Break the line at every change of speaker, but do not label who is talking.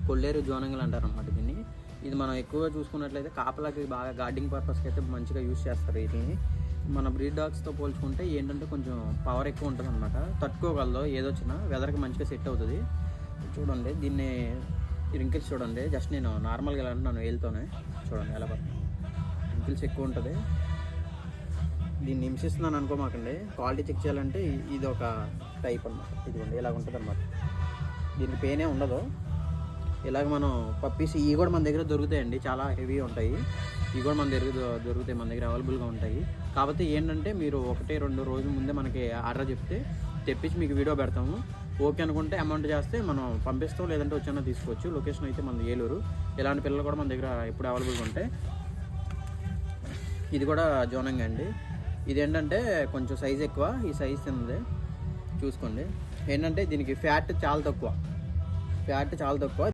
కొల్లేరు జోనంగల్ అంటారు అనమాట దీన్ని. ఇది మనం ఎక్కువగా చూసుకున్నట్లయితే కాపలాకి బాగా గార్డింగ్ పర్పస్కి అయితే మంచిగా యూజ్ చేస్తారు వీటిని. మన బ్రీడ్ డాగ్స్తో పోల్చుకుంటే ఏంటంటే కొంచెం పవర్ ఎక్కువ ఉంటుంది అనమాట, తట్టుకోగలదు ఏదొచ్చినా, వెదర్కి మంచిగా సెట్ అవుతుంది. చూడండి దీన్ని రింకిల్స్ చూడండి, జస్ట్ నేను నార్మల్గా ఎలా అంటున్నాను వేలుతోనే, చూడండి ఎలా పడుతుంది, రింకిల్స్ ఎక్కువ ఉంటుంది. దీన్ని హింసిస్తున్నాను అనుకోమాకండి, క్వాలిటీ చెక్ చేయాలంటే ఇది ఒక టైప్ అనమాట. ఇదిగోండి ఇలా ఉంటుంది అనమాట, దీనికి పెయినే ఉండదు. ఇలాగ మనం పప్పీస్ ఇవి కూడా మన దగ్గర దొరుకుతాయండి, చాలా హెవీ ఉంటాయి. ఇవి కూడా మన దగ్గర దొరుకుతాయి, మన దగ్గర అవైలబుల్గా ఉంటాయి. కాకపోతే ఏంటంటే మీరు 1-2 రోజుల ముందే మనకి ఆర్డర్ చెప్తే తెప్పించి మీకు వీడియో పెడతాము. ఓకే అనుకుంటే అమౌంట్ చేస్తే మనం పంపిస్తాం, లేదంటే వచ్చానో తీసుకోవచ్చు. లొకేషన్ అయితే మన ఏలూరు. ఇలాంటి పిల్లలు కూడా మన దగ్గర ఎప్పుడు అవైలబుల్గా ఉంటాయి. ఇది కూడా జోనంగా అండి. ఇదేంటంటే కొంచెం సైజ్ ఎక్కువ, ఈ సైజ్ తిన్నది చూసుకోండి. ఏంటంటే దీనికి ఫ్యాట్ చాలా తక్కువ.